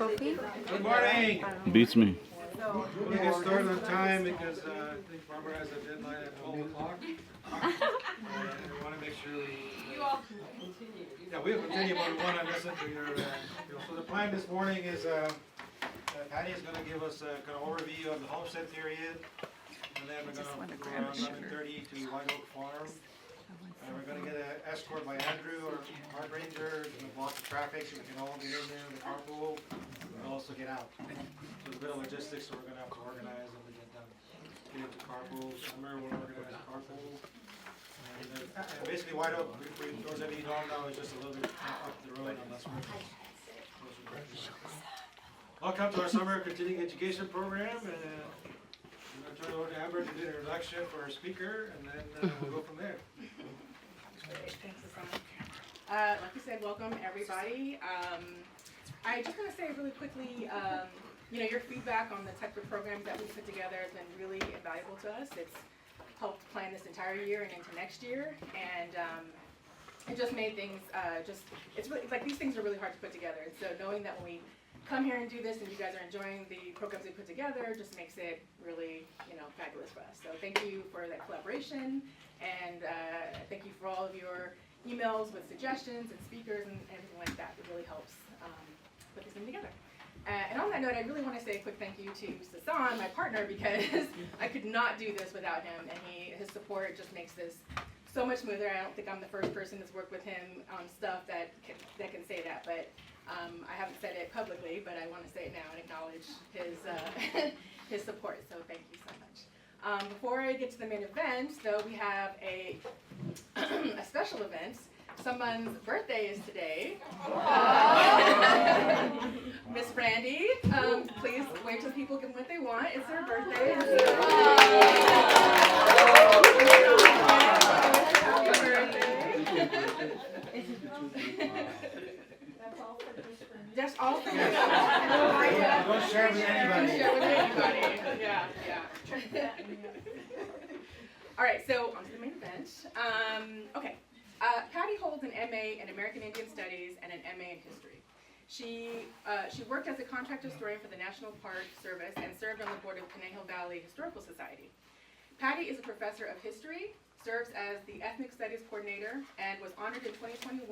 Sophie? Good morning. Beats me. We'll get started on time because I think Barbara has a deadline at 12 o'clock. And we want to make sure we... You all continue. Yeah, we'll continue, but we want to listen to your... So the plan this morning is Patty is going to give us a kind of overview of the homestead period. And then we're going to go around 11:30 to White Oak Farm. And we're going to get an escort by Andrew, our park ranger, going to block the traffic so we can all get in there in the carpool and also get out. So there's a bit of logistics, so we're going to have to organize and we get done. Get into carpool. Summer, we'll organize a carpool. And basically, White Oak, for those of you who don't know, is just a little bit up the road unless we're welcome to our summer continuing education program. And I'm going to turn it over to Amber to do the introduction for our speaker, and then we'll go from there. Thanks, like you said, welcome everybody. I just want to say really quickly, your feedback on the type of programs that we put together has been really invaluable to us. It's helped plan this entire year and into next year, and it just made things it's like these things are really hard to put together. And so knowing that when we come here and do this and you guys are enjoying the programs we put together just makes it really, fabulous for us. So thank you for that collaboration, and thank you for all of your emails with suggestions and speakers and everything like that. It really helps put this thing together. And on that note, I really want to say a quick thank you to Sasan, my partner, because I could not do this without him, and his support just makes this so much smoother. I don't think I'm the first person that's worked with him on stuff that can say that, but I haven't said it publicly, but I want to say it now and acknowledge his support. So thank you so much. Before I get to the main event, though, we have a special event. Someone's birthday is today. Miss Brandy, please wave to the people, give them what they want. It's her birthday. Happy birthday. That's all for you. Don't share with anybody. Don't share with anybody. Yeah. All right, so on to the main event. Okay. Patty holds an MA in American Indian Studies and an MA in History. She worked as a contract historian for the National Park Service and served on the board of Conejo Valley Historical Society. Patty is a professor of history, serves as the Ethnic Studies Coordinator, and was honored in 2021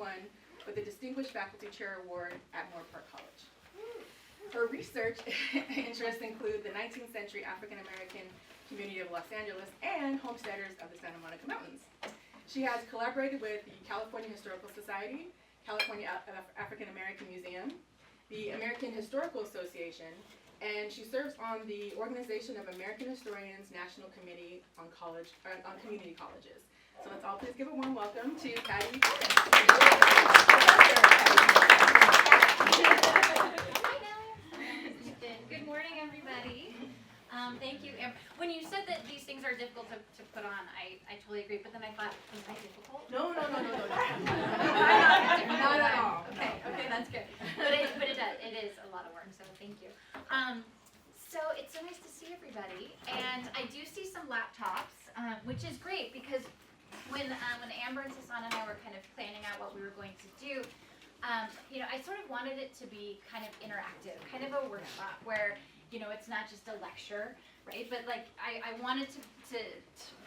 with the Distinguished Faculty Chair Award at Moore Park College. Her research interests include the 19th century African American community of Los Angeles and homesteaders of the Santa Monica Mountains. She has collaborated with the California Historical Society, California African American Museum, the American Historical Association, and she serves on the Organization of American Historians National Committee on Community Colleges. So let's all please give a warm welcome to Patty. Good morning, everybody. Thank you. When you said that these things are difficult to put on, I totally agree, but then I thought, was that difficult? No. Not at all. Okay, that's good. But it is a lot of work, so thank you. So it's so nice to see everybody, and I do see some laptops, which is great because when Amber and Sasan and I were kind of planning out what we were going to do, I sort of wanted it to be kind of interactive, kind of a workshop where, it's not just a lecture, right? But like I wanted to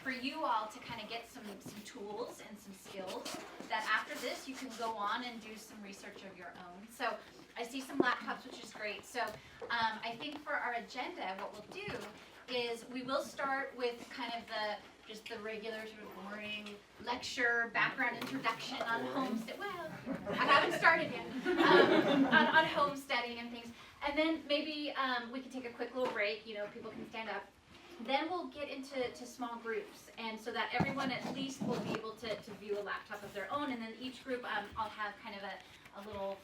for you all to kind of get some tools and some skills that after this you can go on and do some research of your own. So I see some laptops, which is great. So I think for our agenda, what we'll do is we will start with kind of just the regular sort of boring lecture, background introduction on homestead. Well, I haven't started yet. On homesteading and things. And then maybe we can take a quick little break, people can stand up. Then we'll get into small groups, and so that everyone at least will be able to view a laptop of their own, and then each group, I'll have kind of a little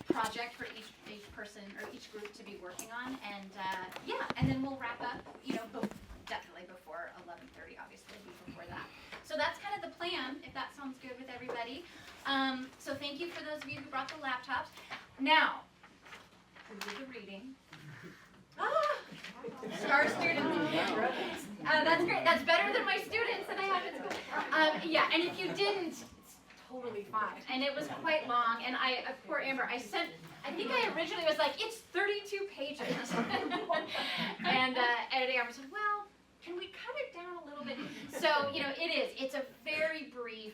project for each person or each group to be working on, and and then we'll wrap up, definitely before 11:30, obviously, before that. So that's kind of the plan, if that sounds good with everybody. So thank you for those of you who brought the laptops. Now, we'll do the reading. Star students. That's great. That's better than my students that I have at school. And if you didn't, it's totally fine. And it was quite long. And poor Amber, I sent I think I originally was like, it's 32 pages. And editing officer said, well, can we cut it down a little bit? So, you know, it's a very brief,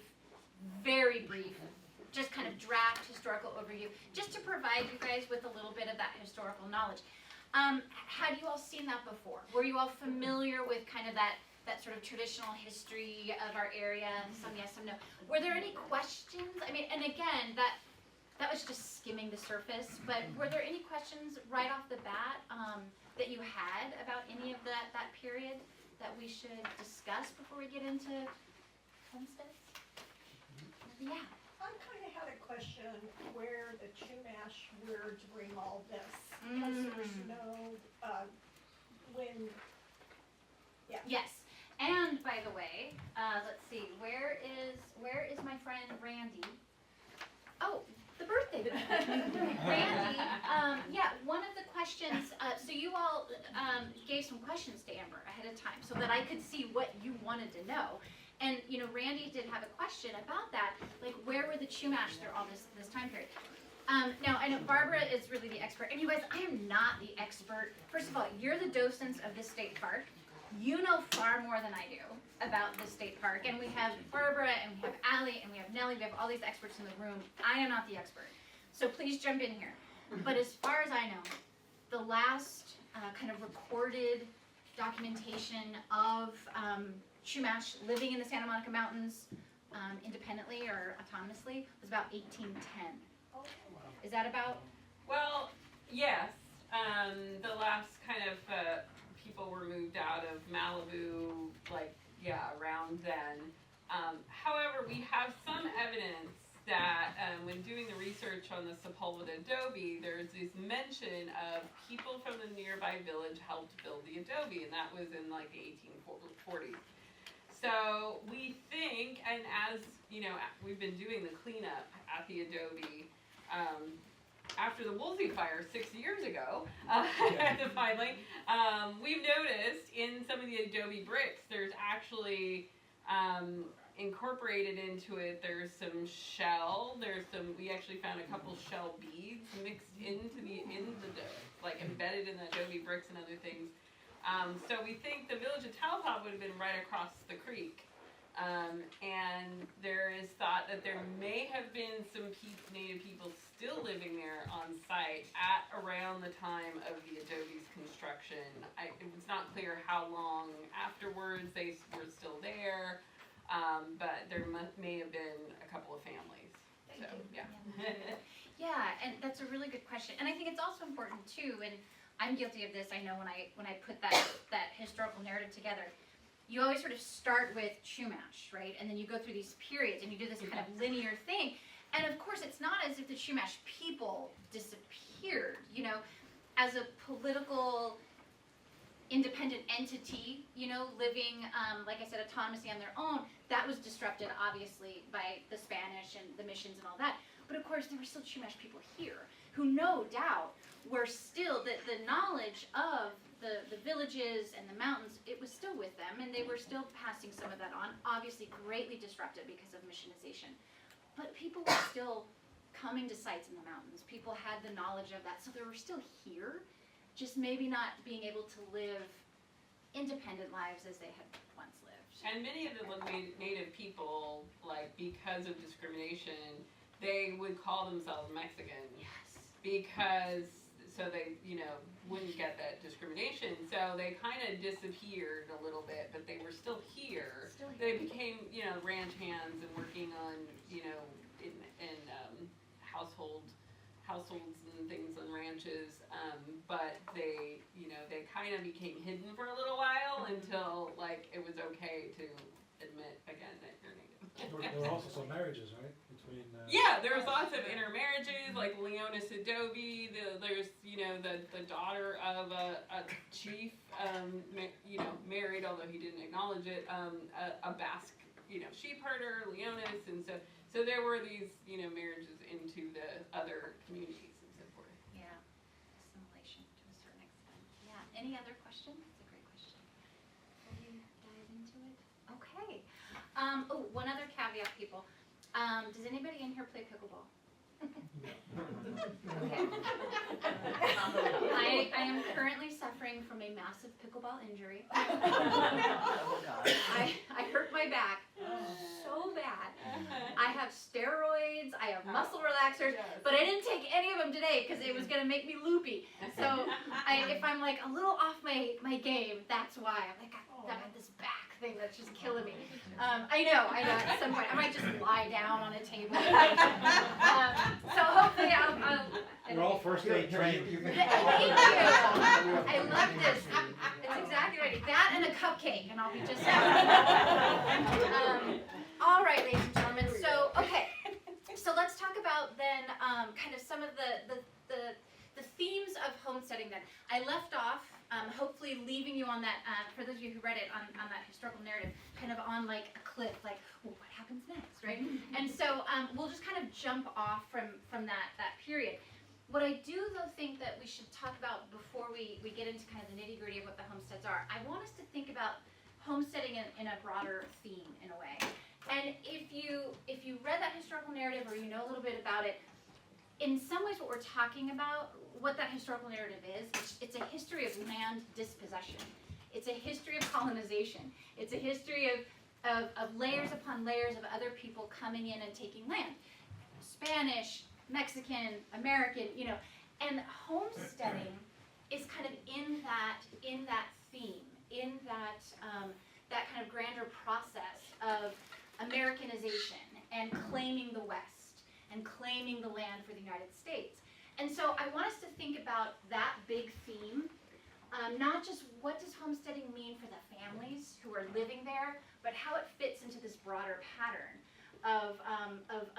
just kind of draft historical overview, just to provide you guys with a little bit of that historical knowledge. Had you all seen that before? Were you all familiar with kind of that sort of traditional history of our area? Some yes, some no. Were there any questions? I mean, and again, that was just skimming the surface, but were there any questions right off the bat that you had about any of that period that we should discuss before we get into homesteads? Yeah. I kind of had a question where the Chumash were during all this, because there's no, when, yeah. Yes. And by the way, let's see, where is my friend Randy? Oh, the birthday boy. Randy, yeah, one of the questions, so you all gave some questions to Amber ahead of time so that I could see what you wanted to know. And, you know, Randy did have a question about that, like where were the Chumash through all this time period? Now, I know Barbara is really the expert, and you guys, I am not the expert. First of all, you're the docents of this state park. You know far more than I do about this state park, and we have Barbara, and we have Allie, and we have Nellie, we have all these experts in the room. I am not the expert, so please jump in here. But as far as I know, the last kind of recorded documentation of Chumash living in the Santa Monica Mountains independently or autonomously was about 1810. Is that about? Well, yes. The last kind of people were moved out of Malibu, like, yeah, around then. However, we have some evidence that when doing the research on the Sepulveda adobe, there's this mention of people from the nearby village helped build the adobe, and that was in like the 1840s. So we think, and as you know, we've been doing the cleanup at the adobe after the Woolsey fire 6 years ago, finally, we've noticed in some of the adobe bricks, there's actually incorporated into it, there's some shell, we actually found a couple shell beads mixed into the like embedded in the adobe bricks and other things. So we think the village of Talpop would have been right across the creek. And there is thought that there may have been some native people still living there on site at around the time of the adobe's construction. It was not clear how long afterwards they were still there, but there may have been a couple of families. So, yeah. Yeah, and that's a really good question. And I think it's also important too, and I'm guilty of this, I know when I put that historical narrative together, you always sort of start with Chumash, right? And then you go through these periods and you do this kind of linear thing. And of course, it's not as if the Chumash people disappeared, you know, as a political independent entity, you know, living, like I said, autonomously on their own. That was disrupted, obviously, by the Spanish and the missions and all that. But of course, there were still Chumash people here who no doubt were still, the knowledge of the villages and the mountains, it was still with them, and they were still passing some of that on, obviously greatly disrupted because of missionization. But people were still coming to sites in the mountains. People had the knowledge of that, so they were still here, just maybe not being able to live independent lives as they had once lived. And many of the native people, like, because of discrimination, they would call themselves Mexican. Yes. Because, so they, you know, wouldn't get that discrimination. So they kind of disappeared a little bit, but they were still here. They became, you know, ranch hands and working on, you know, in households and things on ranches. But they, you know, they kind of became hidden for a little while until, like, it was okay to admit again that you're native. There were also some marriages, right? Between yeah, there was lots of intermarriages, like Leonis Adobe. There's, you know, the daughter of a chief, you know, married, although he didn't acknowledge it, a Basque, you know, sheep herder, Leonis, and so there were these, you know, marriages into the other communities and so forth. Yeah, assimilation to a certain extent. Yeah. Any other questions? That's a great question. Will you dive into it? Okay. Oh, one other caveat, people. Does anybody in here play pickleball? Okay. I am currently suffering from a massive pickleball injury. I hurt my back so bad. I have steroids, I have muscle relaxers, but I didn't take any of them today because it was going to make me loopy. So if I'm like a little off my game, that's why. I'm like, I got this back thing that's just killing me. I know, at some point. I might just lie down on a table. So hopefully I'll We're all first aid trained. Thank you. I love this. It's exactly right. That and a cupcake, and I'll be just fine. All right, ladies and gentlemen. So, okay. So let's talk about then kind of some of the themes of homesteading. Then I left off, hopefully leaving you on that. For those of you who read it on that historical narrative, kind of on like a cliff, like, well, what happens next, right? And so we'll just kind of jump off from that period. What I do, though, think that we should talk about before we get into kind of the nitty-gritty of what the homesteads are, I want us to think about homesteading in a broader theme, in a way. And if you read that historical narrative or you know a little bit about it, in some ways what we're talking about, what that historical narrative is, it's a history of land dispossession. It's a history of colonization. It's a history of layers upon layers of other people coming in and taking land. Spanish, Mexican, American, and homesteading is kind of in that theme, in that kind of grander process of Americanization and claiming the West and claiming the land for the United States. And so I want us to think about that big theme, not just what does homesteading mean for the families who are living there, but how it fits into this broader pattern of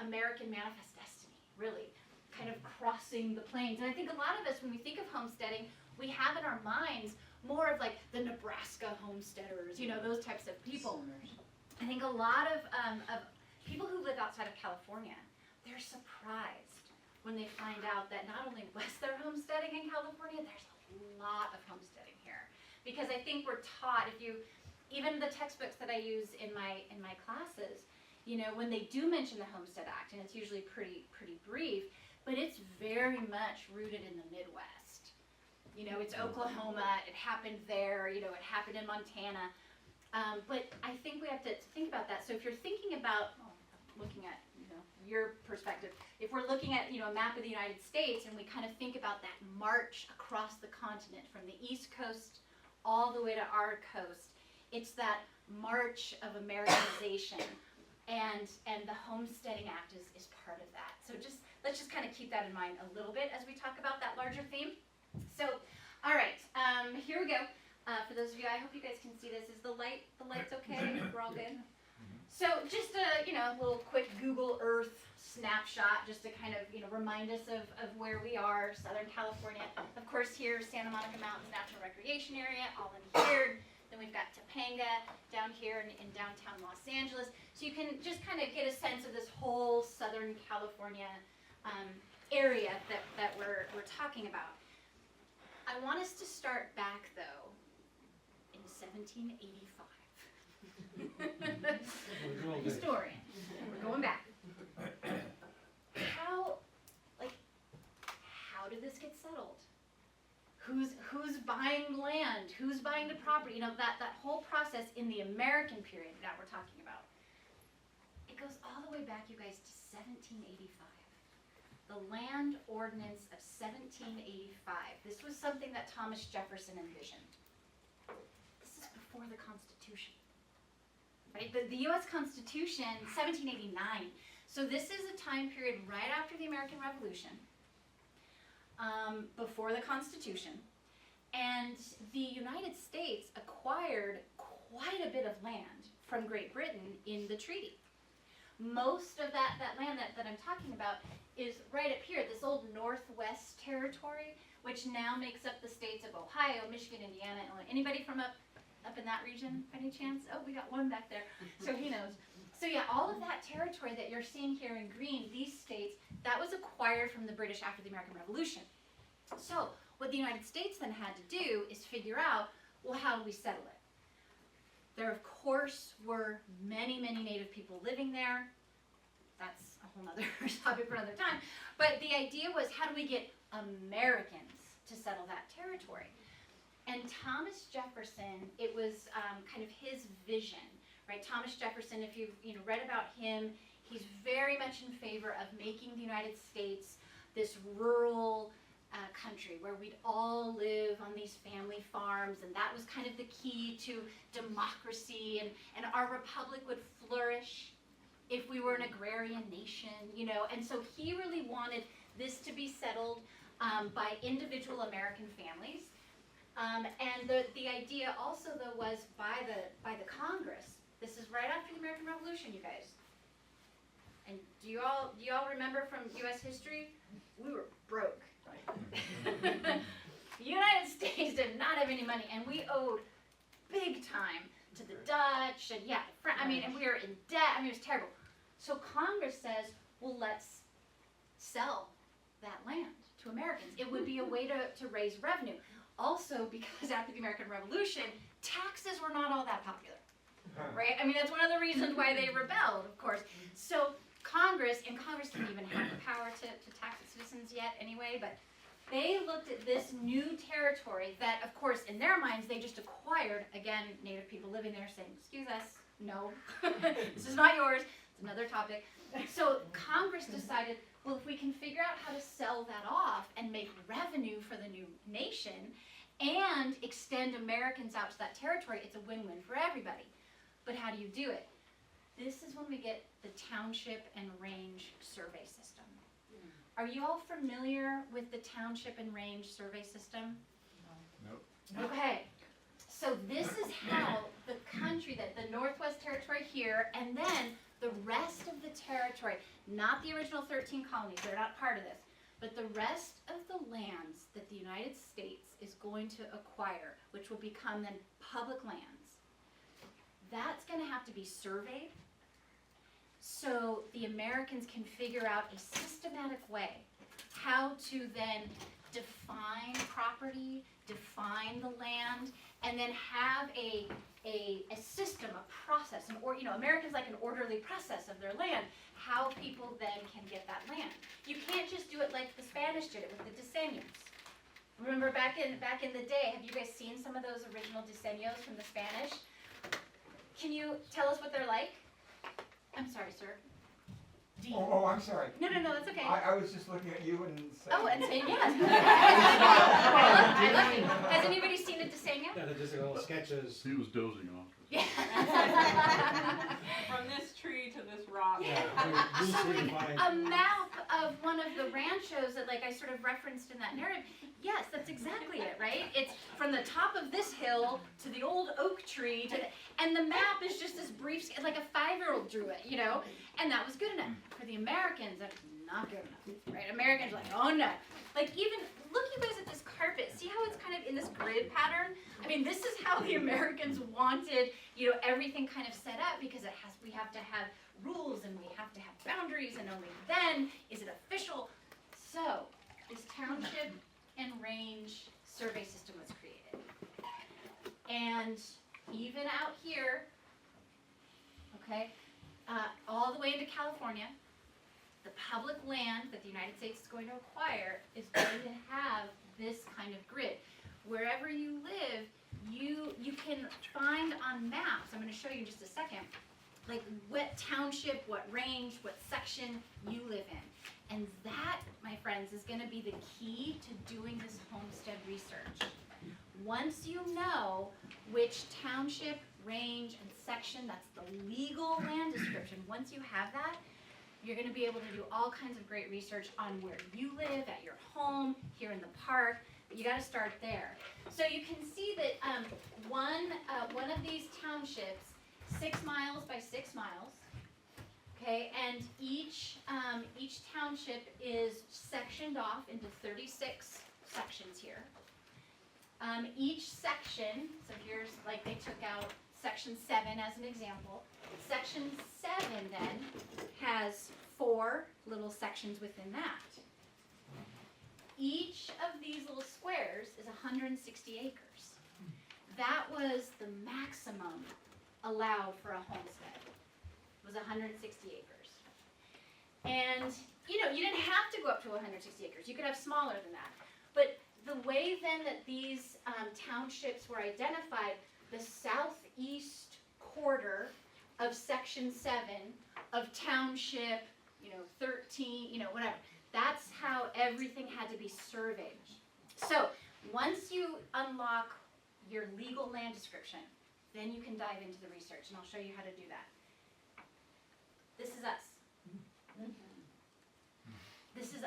American manifest destiny, really, kind of crossing the plains. And I think a lot of us, when we think of homesteading, we have in our minds more of like the Nebraska homesteaders, those types of people. I think a lot of people who live outside of California, they're surprised when they find out that not only was there homesteading in California, there's a lot of homesteading here. Because I think we're taught, even the textbooks that I use in my classes, when they do mention the Homestead Act, and it's usually pretty brief, but it's very much rooted in the Midwest. It's Oklahoma, it happened there, it happened in Montana. But I think we have to think about that. So if you're thinking about, looking at, your perspective, if we're looking at, a map of the United States and we kind of think about that march across the continent from the East Coast all the way to our coast, it's that march of Americanization. And the Homesteading Act is part of that. So let's just kind of keep that in mind a little bit as we talk about that larger theme. So, all right, here we go. For those of you, I hope you guys can see this. Is the light's okay? We're all good? So just a little quick Google Earth snapshot, just to kind of remind us of where we are, Southern California. Of course, here's Santa Monica Mountains Natural Recreation Area, all in here. Then we've got Topanga down here in downtown Los Angeles. So you can just kind of get a sense of this whole Southern California area that we're talking about. I want us to start back, though, in 1785. Historian. We're going back. How did this get settled? Who's buying land? Who's buying the property? That whole process in the American period that we're talking about. It goes all the way back, you guys, to 1785. The Land Ordinance of 1785. This was something that Thomas Jefferson envisioned. This is before the Constitution. Right? The U.S. Constitution, 1789. So this is a time period right after the American Revolution, before the Constitution. And the United States acquired quite a bit of land from Great Britain in the treaty. Most of that land that I'm talking about is right up here, this old Northwest Territory, which now makes up the states of Ohio, Michigan, Indiana, Illinois. Anybody from up in that region, by any chance? Oh, we got one back there, so he knows. So yeah, all of that territory that you're seeing here in green, these states, that was acquired from the British after the American Revolution. So what the United States then had to do is figure out, well, how do we settle it? There, of course, were many, many Native people living there. that's a whole nother topic for another time. But the idea was, how do we get Americans to settle that territory? And Thomas Jefferson, it was kind of his vision, right? Thomas Jefferson, if you've read about him, he's very much in favor of making the United States this rural country where we'd all live on these family farms, and that was kind of the key to democracy, and our republic would flourish if we were an agrarian nation, and so he really wanted this to be settled by individual American families, and the idea also though was by the Congress. This is right after the American Revolution, you guys. And do you all remember from U.S. history? We were broke. The United States did not have any money, and we owed big time to the Dutch, and and we were in debt. It was terrible. So Congress says, well, let's sell that land to Americans. It would be a way to raise revenue. Also, because after the American Revolution, taxes were not all that popular, right? That's one of the reasons why they rebelled, of course. So Congress didn't even have the power to tax its citizens yet anyway, but they looked at this new territory that, of course, in their minds, they just acquired. Again, Native people living there saying, excuse us, no, this is not yours. It's another topic. So Congress decided, well, if we can figure out how to sell that off and make revenue for the new nation and extend Americans out to that territory, it's a win-win for everybody. But how do you do it? This is when we get the township and range survey system. Are you all familiar with the township and range survey system? Nope. Okay, so this is how the country, that the Northwest Territory here, and then the rest of the territory, not the original 13 colonies, they're not part of this, but the rest of the lands that the United States is going to acquire, which will become then public lands, that's going to have to be surveyed so the Americans can figure out a systematic way how to then define property, define the land, and then have a system, a process, Americans like an orderly process of their land, how people then can get that land. You can't just do it like the Spanish did it with the diseños. Remember back in the day, have you guys seen some of those original diseños from the Spanish? Can you tell us what they're like? I'm sorry, sir. Oh, I'm sorry. No, that's okay. I was just looking at you and saying. Oh, and saying yes. I love you. Has anybody seen a diseño? Yeah, they're just little sketches. He was dozing off. Yeah. From this tree to this rock. Yeah, So loosely like defined. a map of one of the ranchos that I sort of referenced in that narrative. Yes, that's exactly it, right? It's from the top of this hill to the old oak tree and the map is just this brief, like a 5-year-old drew it, and that was good enough. For the Americans, that's not good enough, right? Americans are like, oh no. Even, look you guys at this carpet. See how it's kind of in this grid pattern? This is how the Americans wanted, everything kind of set up because we have to have rules and we have to have boundaries and only then is it official. So, this township and range survey system was created. And even out here, okay, all the way into California, the public land that the United States is going to acquire is going to have this kind of grid. Wherever you live, you can find on maps, I'm going to show you in just a second, like what township, what range, what section you live in. And that, my friends, is going to be the key to doing this homestead research. Once you know which township, range, and section, that's the legal land description, once you have that, you're going to be able to do all kinds of great research on where you live, at your home, here in the park. You got to start there. So you can see that one of these townships, 6 miles by 6 miles, okay, and each township is sectioned off into 36 sections here. Each section, so here's like they took out section 7 as an example. Section 7 then has 4 little sections within that. Each of these little squares is 160 acres. That was the maximum allowed for a homestead, was 160 acres. And, you know, you didn't have to go up to 160 acres. You could have smaller than that. But the way then that these townships were identified, the southeast quarter of Section 7 of Township, 13, whatever. That's how everything had to be surveyed. So once you unlock your legal land description, then you can dive into the research, and I'll show you how to do that. This is us. This is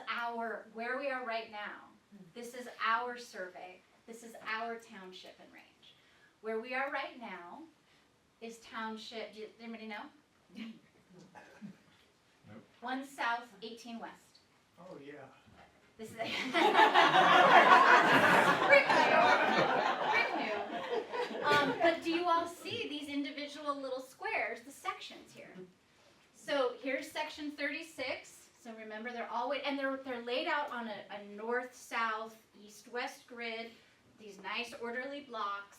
where we are right now. This is our survey. This is our township and range. Where we are right now is township, does anybody know? Nope. 1 south, 18 west. Oh, yeah. This is Rick knew. But do you all see these individual little squares, the sections here? So here's section 36. So remember, they're all and they're laid out on a north, south, east, west grid. These nice orderly blocks.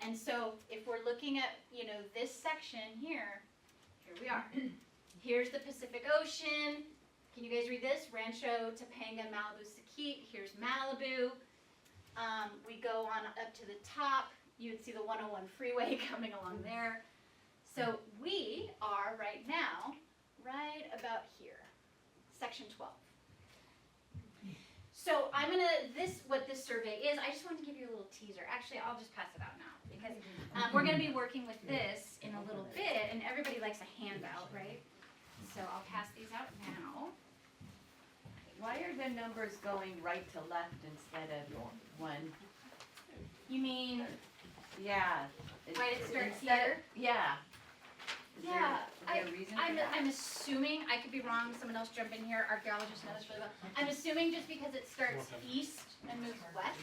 And so if we're looking at this section here we are. Here's the Pacific Ocean. Can you guys read this? Rancho Topanga, Malibu, Saquite. Here's Malibu. We go on up to the top. You would see the 101 freeway coming along there. So we are right now, right about here, section 12. So what this survey is, I just wanted to give you a little teaser. Actually, I'll just pass it out now because we're going to be working with this in a little bit, and everybody likes a handout, right? So I'll pass these out now. Why are the numbers going right to left instead of one? You mean, Yeah. why did it start Instead- here? Yeah. Is Yeah, there a reason for that? I'm assuming, I could be wrong, someone else jump in here, archaeologists know this really well. I'm assuming just because it starts east and moves west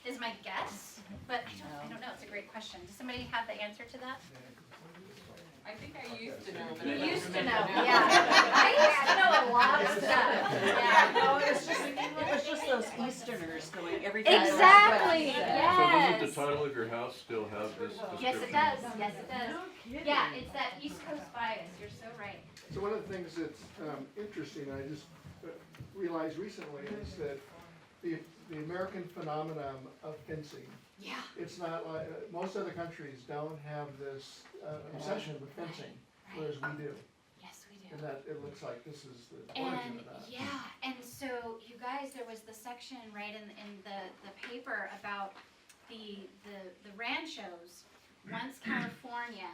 is my guess, but I don't know, it's a great question. Does somebody have the answer to that? I think I used to know, but You I don't used to remember know, now. yeah. I used to know a lot of stuff, yeah. No, it was just those Easterners going every time. Exactly, So yes. doesn't the title of your house still have this description? Yes, it does, yes, it does. Yeah, it's that East Coast bias, you're so right. So one of the things that's interesting, I just realized recently, is that the American phenomenon of fencing, Yeah. it's not like, most other countries don't have this obsession with fencing, whereas we do. Yes, we do. And that, it looks like this is the origin And of that. yeah, and so you guys, there was the section right in the paper about the ranchos. Once California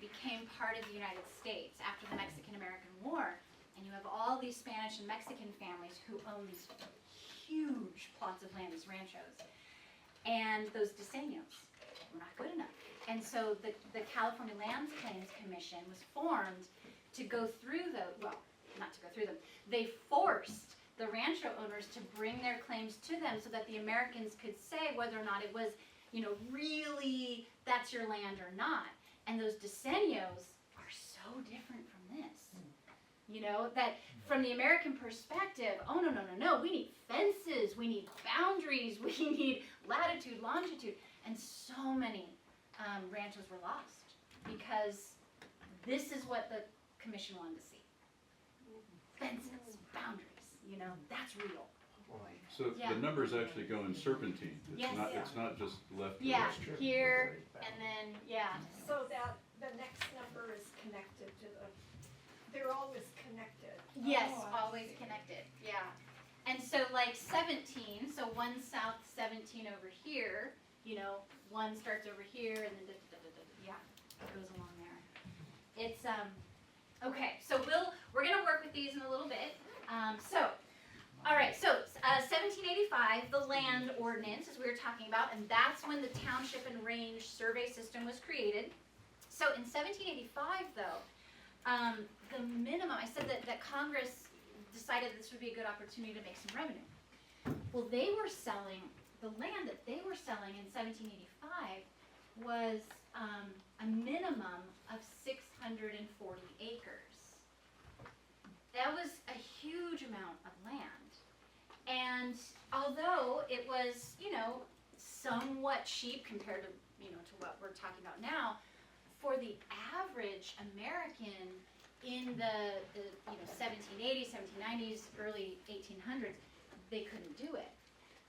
became part of the United States after the Mexican-American War, and you have all these Spanish and Mexican families who own these huge plots of land, these ranchos, and those diseños were not good enough. And so the California Lands Claims Commission was formed to go through not to go through them. They forced the rancho owners to bring their claims to them so that the Americans could say whether or not it was, really that's your land or not. And those diseños are so different from this. That from the American perspective, oh no, we need fences, we need boundaries, we need latitude, longitude, and so many ranchos were lost because this is what the commission wanted to see. Fences, boundaries, that's real. So Yeah. the numbers actually go in serpentine. Yes. It's not just left to Yeah, right. here, and then, yeah. So that the next number is connected to they're always connected. Yes, Oh, I always see. connected, yeah. And so like 17, so 1 south, 17 over here, 1 starts over here and then yeah, it goes along there. It's, okay, so we're gonna work with these in a little bit. All right, so 1785, the land ordinance, as we were talking about, and that's when the township and range survey system was created. So in 1785, though, the minimum, I said that Congress decided this would be a good opportunity to make some revenue. Well, the land that they were selling in 1785 was a minimum of 640 acres. That was a huge amount of land. And although it was, somewhat cheap compared to, to what we're talking about now, for the average American, in the 1780s, 1790s, early 1800s, they couldn't do it.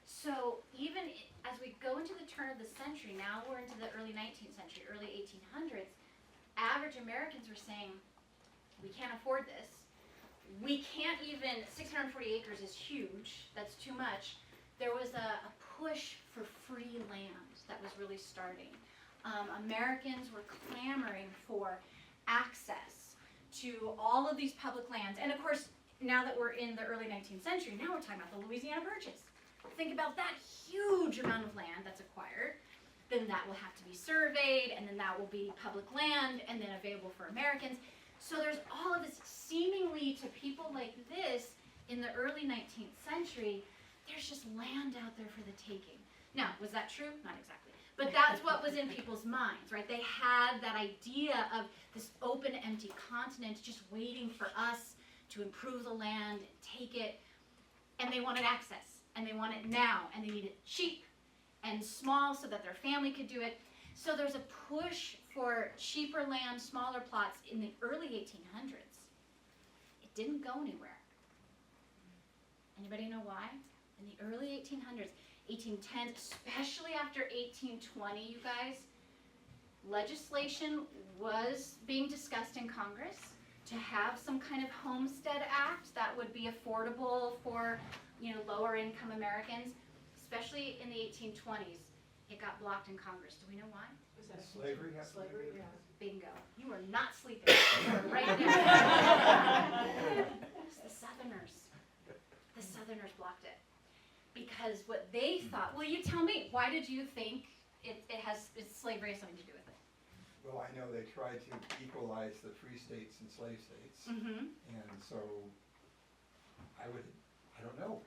So even as we go into the turn of the century, now we're into the early 19th century, early 1800s, average Americans were saying, we can't afford this. We can't even, 640 acres is huge, that's too much. There was a push for free land that was really starting. Americans were clamoring for access to all of these public lands. And of course, now that we're in the early 19th century, now we're talking about the Louisiana Purchase. Think about that huge amount of land that's acquired. Then that will have to be surveyed, and then that will be public land, and then available for Americans. So there's all of this, seemingly to people like this in the early 19th century, there's just land out there for the taking. Now, was that true? Not exactly. But that's what was in people's minds, right? They had that idea of this open, empty continent just waiting for us to improve the land, take it, and they wanted access, and they want it now, and they need it cheap and small so that their family could do it. So there's a push for cheaper land, smaller plots in the early 1800s. It didn't go anywhere. Anybody know why? In the early 1800s, 1810, especially after 1820, you guys, legislation was being discussed in Congress to have some kind of Homestead Act that would be affordable for, lower income Americans, especially in the 1820s. It got blocked in Congress. Do we know why? Was that slavery? Slavery, yeah. Bingo. You are not sleeping. You are right there. It's the Southerners. The Southerners blocked it. Because what they thought, well, you tell me, why did you think slavery has something to do with it? Well, I know they tried to equalize the free states and slave states, Mm-hmm. and so I don't know.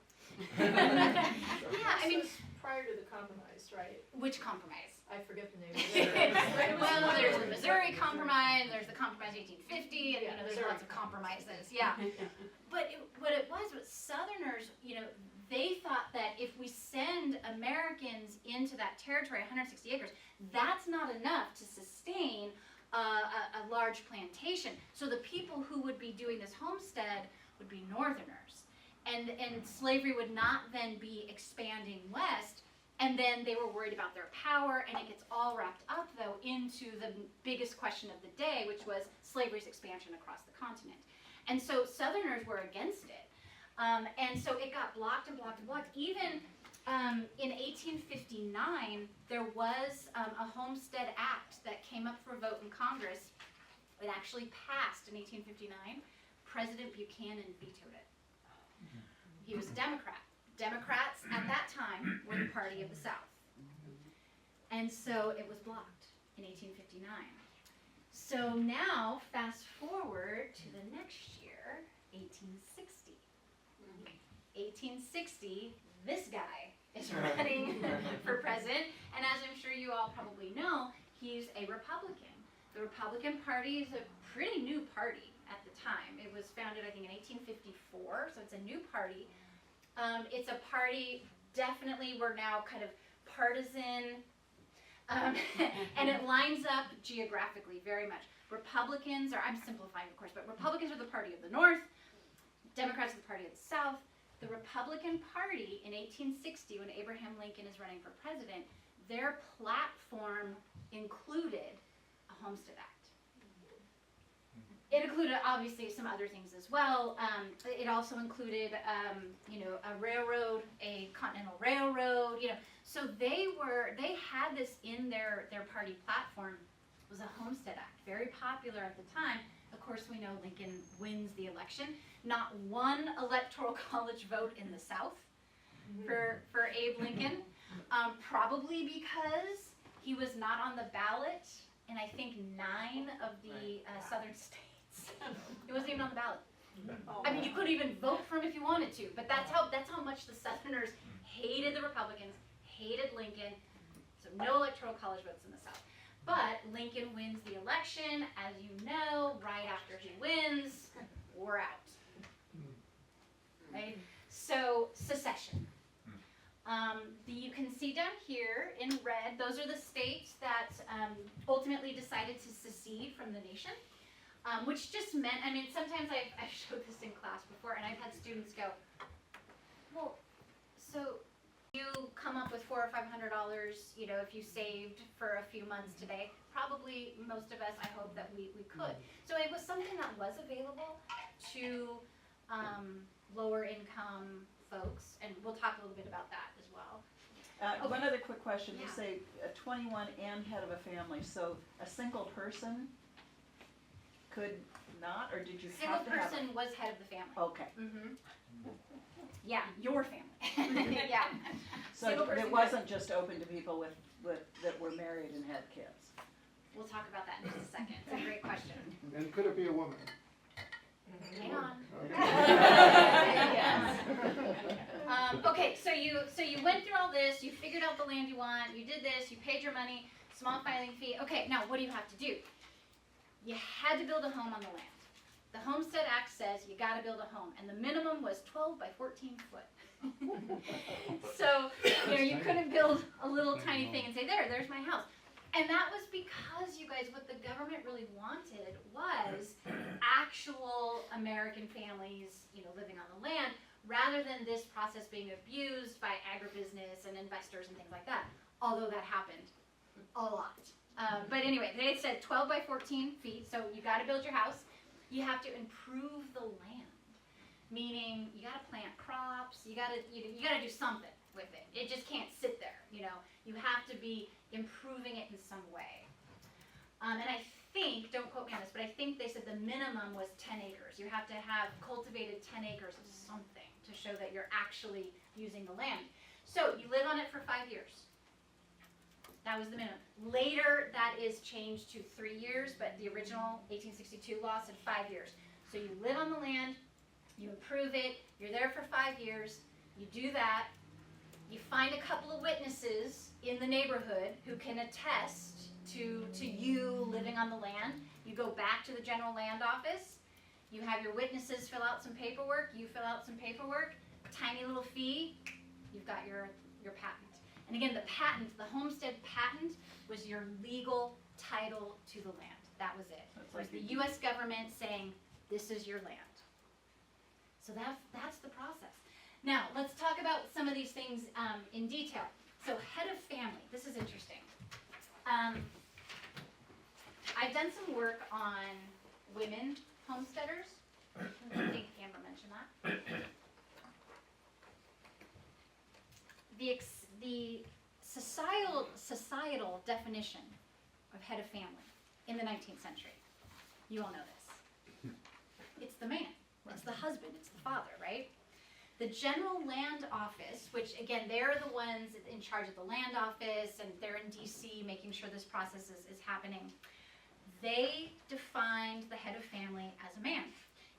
Yeah, I mean, Prior to the compromise, right? which compromise? I forget the name of it. Well, there's the Missouri Compromise, there's the Compromise 1850, and there's Missouri lots of compromises, yeah. But what it was Southerners, they thought that if we send Americans into that territory, 160 acres, that's not enough to sustain a large plantation. So the people who would be doing this homestead would be Northerners. And slavery would not then be expanding west, and then they were worried about their power, and it gets all wrapped up, though, into the biggest question of the day, which was slavery's expansion across the continent. And so Southerners were against it. And so it got blocked and blocked and blocked. Even in 1859, there was a Homestead Act that came up for a vote in Congress. It actually passed in 1859. President Buchanan vetoed it. He was a Democrat. Democrats at that time were the party of the South. And so it was blocked in 1859. So now, fast forward to the next year, 1860. 1860, this guy is running for president, and as I'm sure you all probably know, he's a Republican. The Republican Party is a pretty new party at the time. It was founded, I think, in 1854, so it's a new party. It's a party, definitely, we're now kind of partisan, and it lines up geographically very much. Republicans are, I'm simplifying of course, but Republicans are the party of the North, Democrats are the party of the South. The Republican Party in 1860, when Abraham Lincoln is running for president, their platform included a Homestead Act. It included, obviously, some other things as well. It also included, a railroad, a continental railroad, So they had this in their party platform. It was a Homestead Act, very popular at the time. Of course, we know Lincoln wins the election. Not one electoral college vote in the South for Abe Lincoln, probably because he was not on the ballot in, I think, 9 of the southern states. It wasn't even on the ballot. I mean, you couldn't even vote for him if you wanted to, but that's how much the Southerners hated the Republicans, hated Lincoln, so no electoral college votes in the South. But Lincoln wins the election, as you know, right after he wins, we're out. Right? So, secession. You can see down here in red, those are the states that ultimately decided to secede from the nation. which just meant, I mean, sometimes I've showed this in class before, and I've had students go, well, so you come up with $400 or $500, you know, if you saved for a few months today. Probably most of us, I hope that we could. So it was something that was available to lower income folks, and we'll talk a little bit about that as well. One other quick question, you Yeah. say 21 and head of a family, so a single person could not, or did you Single have to have? person was head of the family. Okay, Mm-hmm. Yeah, your family. Yeah. so Single person it could. wasn't just open to people with, that were married and had kids? We'll talk about that in just a second. It's a great question. And could it be a woman? Hang on. Yes. Okay, so you went through all this, you figured out the land you want, you did this, you paid your money, small filing fee. Okay, now what do you have to do? You had to build a home on the land. The Homestead Act says you got to build a home, and the minimum was 12 by 14 foot. So, you know, you couldn't build a little tiny thing and say, there's my house. And that was because, you guys, what the government really wanted was actual American families, you know, living on the land, rather than this process being abused by agribusiness and investors and things like that. Although that happened a lot. But anyway, they said 12 by 14 feet, so you got to build your house. You have to improve the land, meaning you got to plant crops. You got to do something with it. It just can't sit there. You know, you have to be improving it in some way. And I think, don't quote me on this, but I think they said the minimum was 10 acres. You have to have cultivated 10 acres of something to show that you're actually using the land. So you live on it for 5 years. That was the minimum. Later, that is changed to 3 years, but the original 1862 law said 5 years. So you live on the land, you improve it, you're there for 5 years, you do that, you find a couple of witnesses in the neighborhood who can attest to you living on the land. You go back to the general land office, you have your witnesses fill out some paperwork, you fill out some paperwork, tiny little fee, you've got your patent. And again, the patent, the homestead patent, was your legal title to the land. That was it. It was the U.S. government saying, this is your land. So that's the process. Now, let's talk about some of these things in detail. So head of family, this is interesting. I've done some work on women homesteaders. I think Amber mentioned that. The societal definition of head of family in the 19th century, you all know this. It's the man, it's the husband, it's the father, right? The General Land Office, which again, they're the ones in charge of the land office, and they're in DC making sure this process is happening. They defined the head of family as a man.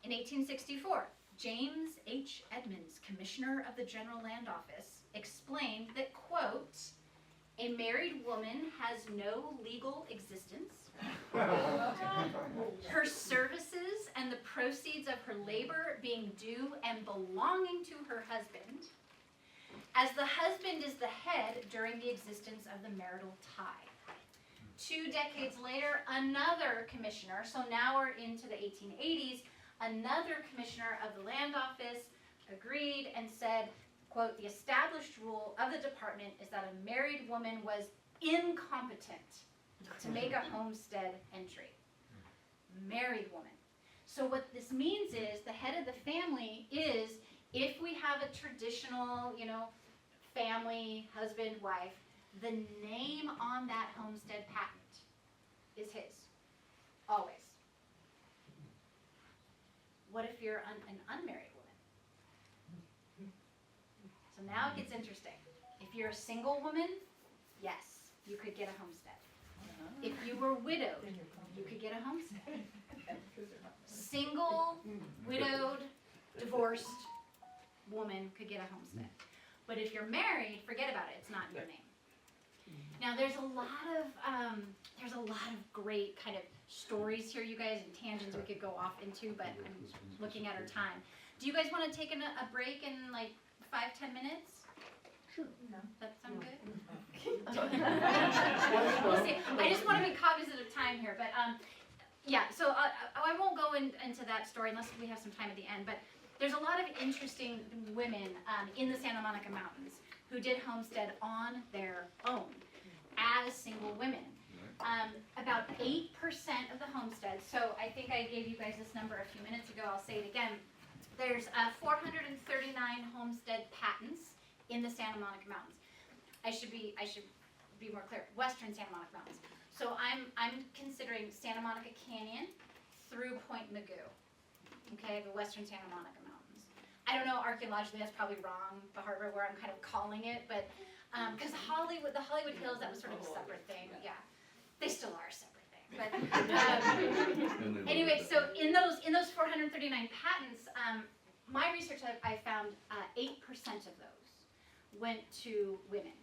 In 1864, James H. Edmonds, Commissioner of the General Land Office, explained that, quote, a married woman has no legal existence. Her services and the proceeds of her labor being due and belonging to her husband, as the husband is the head during the existence of the marital tie. 2 decades later, another commissioner, so now we're into the 1880s, another commissioner of the land office agreed and said, quote, the established rule of the department is that a married woman was incompetent to make a homestead entry. Married woman. So what this means is the head of the family is, if we have a traditional, you know, family, husband, wife, the name on that homestead patent is his. Always. What if you're an unmarried woman? So now it gets interesting. If you're a single woman, yes, you could get a homestead. If you were widowed, you could get a homestead. Single, widowed, divorced woman could get a homestead. But if you're married, forget about it. It's not your name. Now there's a lot of great kind of stories here, you guys, and tangents we could go off into, but I'm looking at our time. Do you guys want to take a break in like 5-10 minutes? Sure. No. That sound good? We'll see. I just want to be cognizant of time here, but yeah, so I won't go into that story unless we have some time at the end, but there's a lot of interesting women in the Santa Monica Mountains who did homestead on their own as single women. About 8% of the homesteads, so I think I gave you guys this number a few minutes ago, I'll say it again. There's 439 homestead patents in the Santa Monica Mountains. I should be more clear, Western Santa Monica Mountains. So I'm considering Santa Monica Canyon through Point Magoo, okay, the Western Santa Monica Mountains. I don't know, archaeologically that's probably wrong, the hardware where I'm kind of calling it, but because Hollywood, the Hollywood Hills, that was sort of a separate thing, yeah. They still are a separate thing, but anyway, so in those 439 patents, my research I found 8% of those went to women.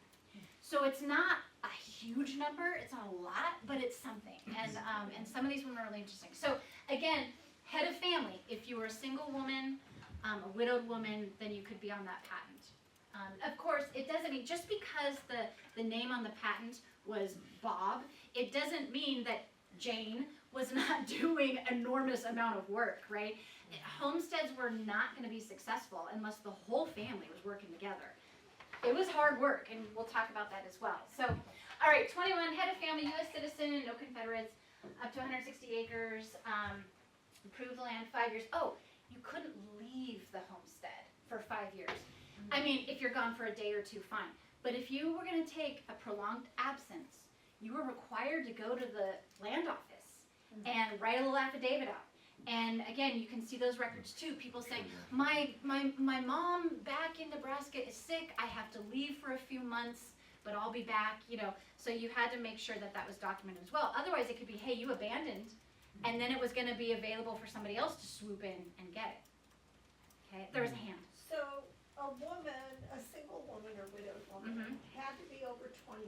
So it's not a huge number, it's not a lot, but it's something. And some of these women are really interesting. So again, head of family, if you were a single woman, a widowed woman, then you could be on that patent. Of course, it doesn't mean, just because the name on the patent was Bob, it doesn't mean that Jane was not doing enormous amount of work, right? Homesteads were not going to be successful unless the whole family was working together. It was hard work, and we'll talk about that as well. So, all right, 21, head of family, U.S. citizen, no Confederates, up to 160 acres, improved the land, 5 years. Oh, you couldn't leave the homestead for 5 years. I mean, if you're gone for a day or two, fine. But if you were going to take a prolonged absence, you were required to go to the land office and write a little affidavit out. And again, you can see those records too. People saying, my mom back in Nebraska is sick. I have to leave for a few months, but I'll be back, you know. So you had to make sure that that was documented as well. Otherwise, it could be, hey, you abandoned, and then it was going to be available for somebody else to swoop in and get it. Okay, there was a hand. So a woman, a single woman or widowed woman, had to be over 21.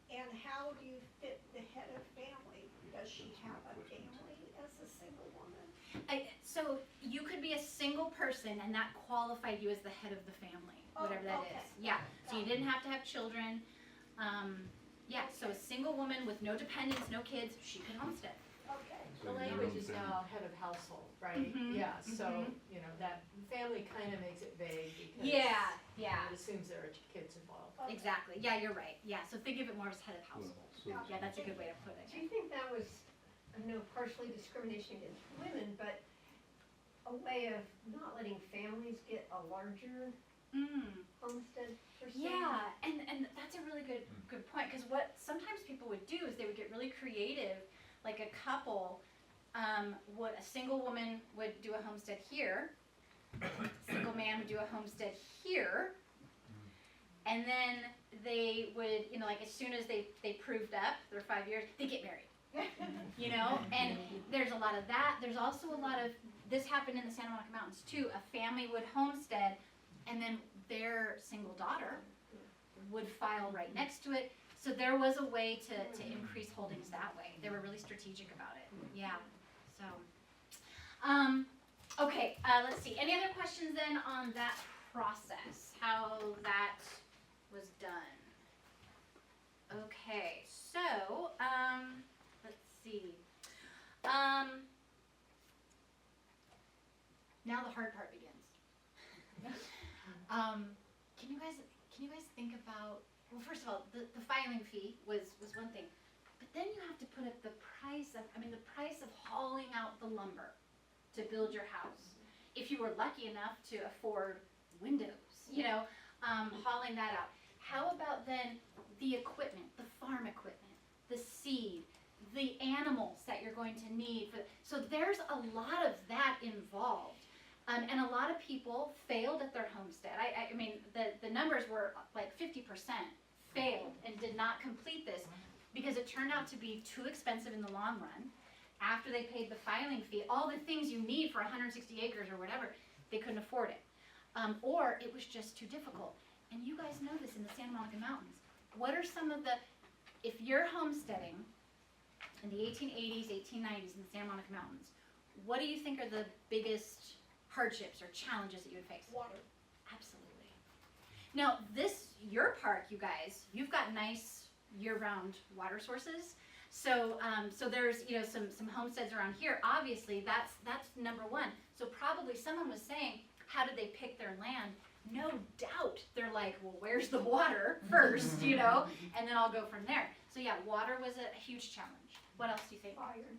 And how do you fit the head of family? Does she have a family as a single woman? So you could be a single person, and that qualified you as the head of the family, whatever that is. Yeah. So you didn't have to have children. Yeah. So a single woman with no dependents, no kids, she could homestead. Okay. The language is now head of household, right? Yeah, so, you know, that family kind of makes it vague because Yeah. it assumes there are kids involved. Exactly. Yeah, you're right. Yeah. So think of it more as head of household. Yeah, that's a good way to put it. Do you think that was, I know, partially discrimination against women, but a way of not letting families get a larger homestead percentage? Yeah, and that's a really good point, because what sometimes people would do is they would get really creative, like a couple, a single woman would do a homestead here, a single man would do a homestead here, and then they would, you know, like as soon as they proved up their 5 years, they get married. You know, and there's a lot of that. There's also a lot of, this happened in the Santa Monica Mountains too. A family would homestead, and then their single daughter would file right next to it. So there was a way to increase holdings that way. They were really strategic about it. Yeah. So, okay. Let's see. Any other questions then on that process? How that was done? Okay. So, let's see. Now the hard part begins. Can you guys think about, well, first of all, the filing fee was one thing, but then you have to put up the price of hauling out the lumber to build your house. If you were lucky enough to afford windows, you know, hauling that out. How about then the equipment, the farm equipment, the seed, the animals that you're going to need. So there's a lot of that involved. And a lot of people failed at their homestead. I mean, the numbers were like 50% failed and did not complete this because it turned out to be too expensive in the long run. After they paid the filing fee, all the things you need for 160 acres or whatever, they couldn't afford it. Or it was just too difficult. And you guys know this in the Santa Monica Mountains. What are some of the, if you're homesteading in the 1880s, 1890s in the Santa Monica Mountains, what do you think are the biggest hardships or challenges that you would face? Water. Absolutely. Now, your park, you guys, you've got nice year-round water sources. So, so there's, you know, some homesteads around here. Obviously, that's number one. So probably someone was saying, how did they pick their land? No doubt they're like, well, where's the water first, you know, and then I'll go from there. So yeah, water was a huge challenge. What else do you think? Fire.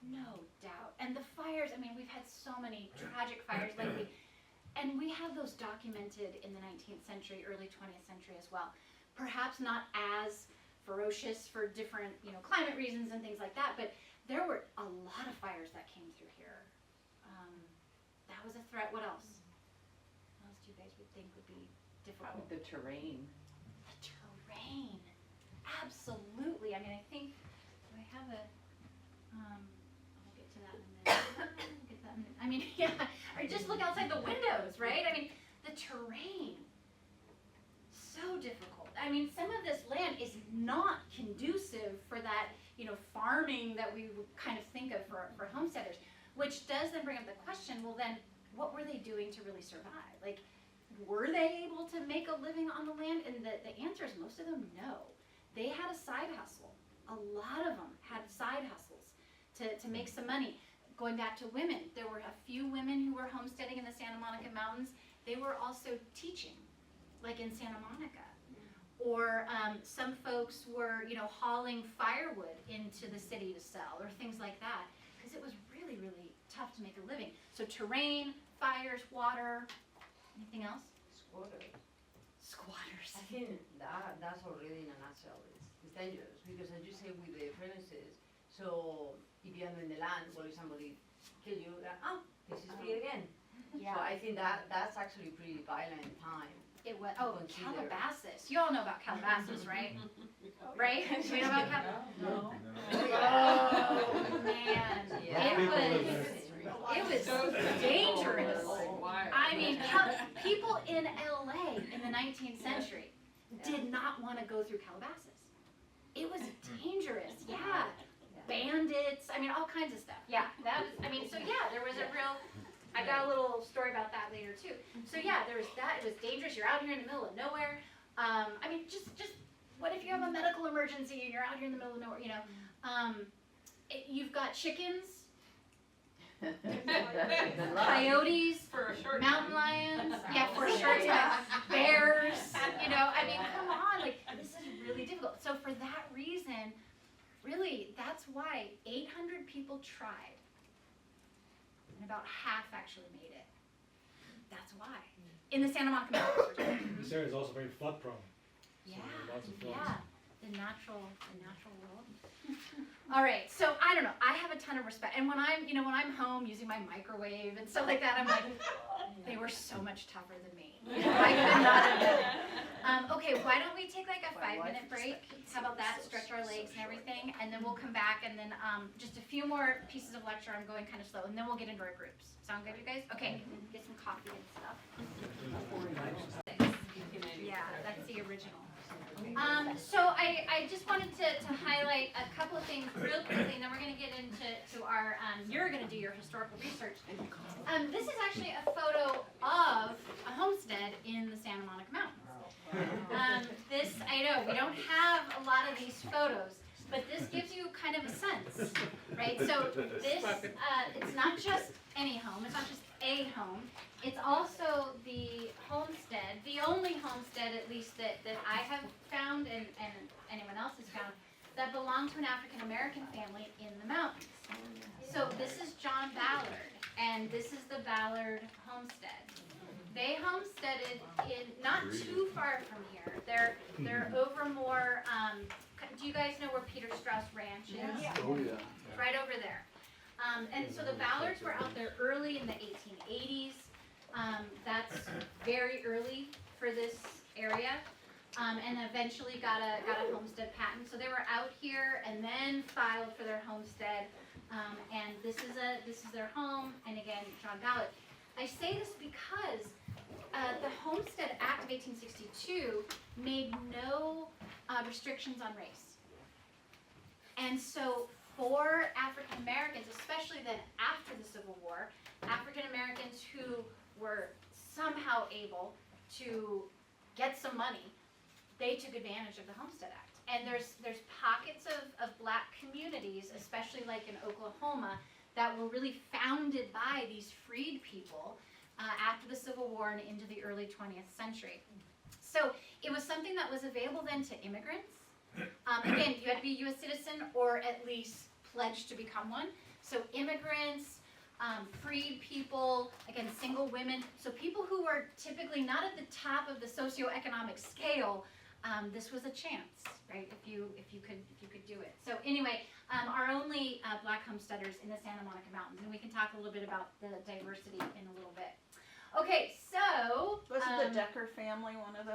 No doubt. And the fires, I mean, we've had so many tragic fires lately. And we have those documented in the 19th century, early 20th century as well. Perhaps not as ferocious for different, you know, climate reasons and things like that, but there were a lot of fires that came through here. That was a threat. What else? What else do you guys would think would be difficult? The terrain. The terrain. Absolutely. I mean, I think, do I have a, I'll get to that in a minute. Get that in a minute. I mean, yeah, or just look outside the windows, right? I mean, the terrain, so difficult. I mean, some of this land is not conducive for that, you know, farming that we would kind of think of for homesteaders, which does then bring up the question, well then, what were they doing to really survive? Like, were they able to make a living on the land? And the answer is most of them, no. They had a side hustle. A lot of them had side hustles to make some money. Going back to women, there were a few women who were homesteading in the Santa Monica Mountains. They were also teaching, like in Santa Monica. Or some folks were, you know, hauling firewood into the city to sell, or things like that, because it was really, really tough to make a living. So terrain, fires, water, anything else? Squatters. Squatters. I think that's already in a nutshell. It's dangerous because, as you say, with the premises. So if you are in the land, well, if somebody kill you, this is free again. Yeah. So I think that's actually pretty violent time. It was, consider. Calabasas. You all know about Calabasas, right? Right? Do you know about Calabasas? No. Oh, man. Yeah. It was dangerous. I mean, people in LA in the 19th century did not want to go through Calabasas. It was dangerous, yeah. Bandits, I mean, all kinds of stuff. Yeah, that was, I mean, so yeah, there was a real, I got a little story about that later too. So yeah, there was that, it was dangerous, you're out here in the middle of nowhere. I mean, just what if you have a medical emergency and you're out here in the middle of nowhere, you know? You've got chickens, coyotes, For a short mountain lions, yeah, for a short time, bears, you know, I mean, come on, like, this is really difficult. So for that reason, really, that's why 800 people tried, and about half actually made it. That's why. In the Santa Monica Mountains. This area is also very flood prone. Yeah, lots of floods. yeah, the natural world. All right, so I don't know. I have a ton of respect, and when I'm home using my microwave and stuff like that, I'm like, they were so much tougher than me. You know, I could not have done it. Okay, why don't we take like a 5-minute break? How about that? Stretch our legs and everything, and then we'll come back, and then just a few more pieces of lecture. I'm going kind of slow, and then we'll get into our groups. Sound good, you guys? Okay, get some coffee and stuff. Yeah, that's the original. So I just wanted to highlight a couple of things real quickly, and then we're going to get into our, you're going to do your historical research. This is actually a photo of a homestead in the Santa Monica Mountains. This, I know, we don't have a lot of these photos, but this gives you kind of a sense, right? So this, it's not just any home, it's not just a home. It's also the homestead, the only homestead, at least that I have found and anyone else has found, that belonged to an African American family in the mountains. So this is John Ballard, and this is the Ballard homestead. They homesteaded in not too far from here. They're over more. Do you guys know where Peter Strauss Ranch is? Yeah. Oh, yeah. Right over there. And so the Ballards were out there early in the 1880s. That's very early for this area, and eventually got a homestead patent. So they were out here and then filed for their homestead, and this is their home. And again, John Ballard. I say this because the Homestead Act of 1862 made no restrictions on race, and so for African Americans, especially then after the Civil War, African Americans who were somehow able to get some money they took advantage of the Homestead Act. And there's pockets of black communities, especially like in Oklahoma, that were really founded by these freed people after the Civil War and into the early 20th century. So it was something that was available then to immigrants. Again, you had to be a U.S. citizen or at least pledged to become one. So immigrants, freed people, again, single women. So people who were typically not at the top of the socioeconomic scale, this was a chance, right? If you could do it. So anyway, our only black homesteaders in the Santa Monica Mountains, and we can talk a little bit about the diversity in a little bit. Okay, so Wasn't the Decker family one of the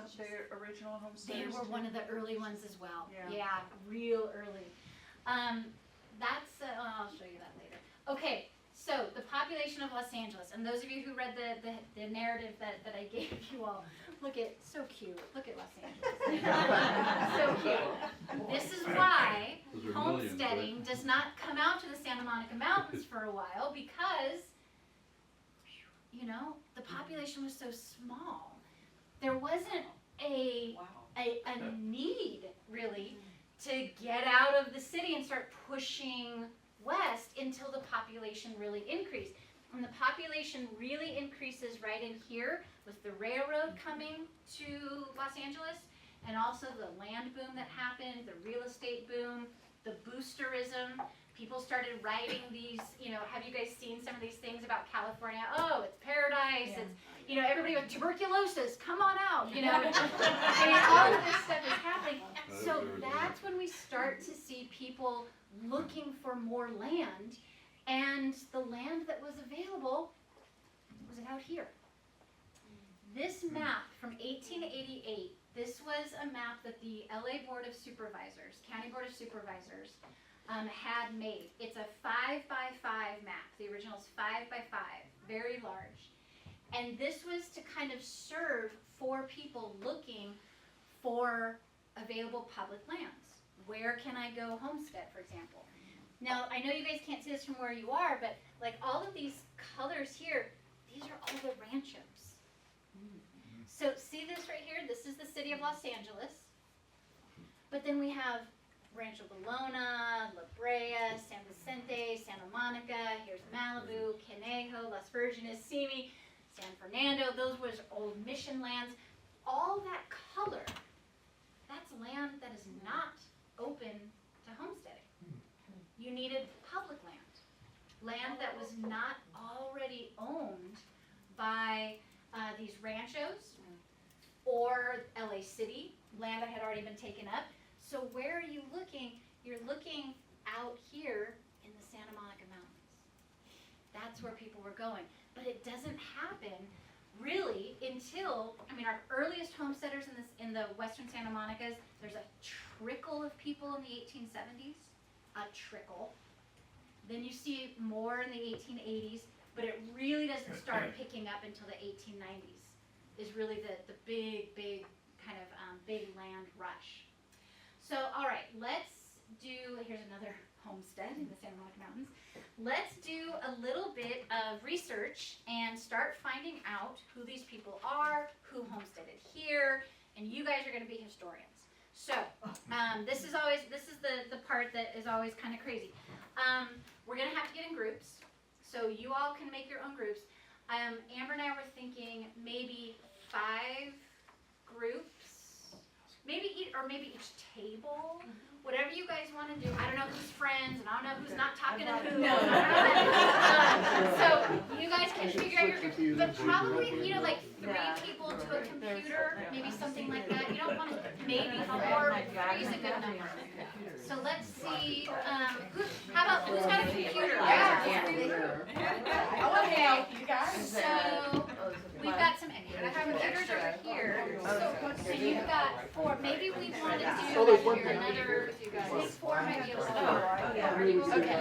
original homesteaders? they were too? one of the early ones as well. Yeah. Real early. That's I'll show you that later. Okay, so the population of Los Angeles, and those of you who read the narrative that I gave you all, look at, so cute. Look at Los Angeles. So cute. This is why Those are millions, homesteading right? does not come out to the Santa Monica Mountains for a while because, you know, the population was so small. There wasn't a need, really, to get out of the city and start pushing west until the population really increased. And the population really increases right in here with the railroad coming to Los Angeles, and also the land boom that happened, the real estate boom, the boosterism. People started writing these, you know, have you guys seen some of these things about California? Oh, it's paradise. It's, you know, everybody with tuberculosis, come on out, you know. I mean, all of this stuff is happening. So that's when we start to see people looking for more land, and the land that was available was out here. This map from 1888, this was a map that the LA Board of Supervisors, County Board of Supervisors, had made. It's a 5x5 map. The original is 5x5, very large. And this was to kind of serve for people looking for available public lands. Where can I go homestead, for example? Now, I know you guys can't see this from where you are, but like all of these colors here, these are all the ranchos. So see this right here? This is the city of Los Angeles. But then we have Rancho Bologna, La Brea, San Vicente, Santa Monica, here's Malibu, Conejo, Las Virgenes, Simi, San Fernando. Those was old mission lands. All that color, that's land that is not open to homesteading. You needed public land, land that was not already owned by these ranchos or LA City, land that had already been taken up. So where are you looking? You're looking out here in the Santa Monica Mountains. That's where people were going. But it doesn't happen really until, I mean, our earliest homesteaders in the western Santa Monicas, there's a trickle of people in the 1870s, a trickle. Then you see more in the 1880s, but it really doesn't start picking up until the 1890s, is really the big kind of big land rush. So, all right, let's do, here's another homestead in the Santa Monica Mountains. Let's do a little bit of research and start finding out who these people are, who homesteaded here, and you guys are going to be historians. So, this is the part that is always kind of crazy. We're going to have to get in groups, so you all can make your own groups. Amber and I were thinking maybe 5 groups, maybe each table, whatever you guys want to do. I don't know who's friends, and I don't know who's not talking to who. No. So you guys can figure out your group, but probably, you know, like 3 people to a computer, maybe something like that. You don't want to, maybe 4, 3 is a good number. So let's see, how about, who's got a computer? I want to help you guys. So, we've got some, I have computers over here. So you've got 4, maybe we want to do another, I think 4 might be a little more. Okay.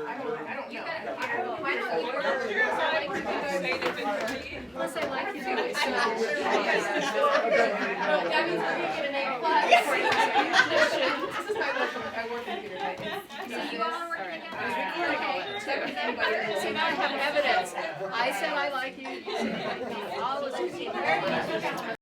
I don't You know. got a computer, why don't you work? Unless I like you. That means we're gonna get an A+. This is my work computer. So you all are working together? Okay. So now I have evidence. I said I like you, you said I like me. All of us.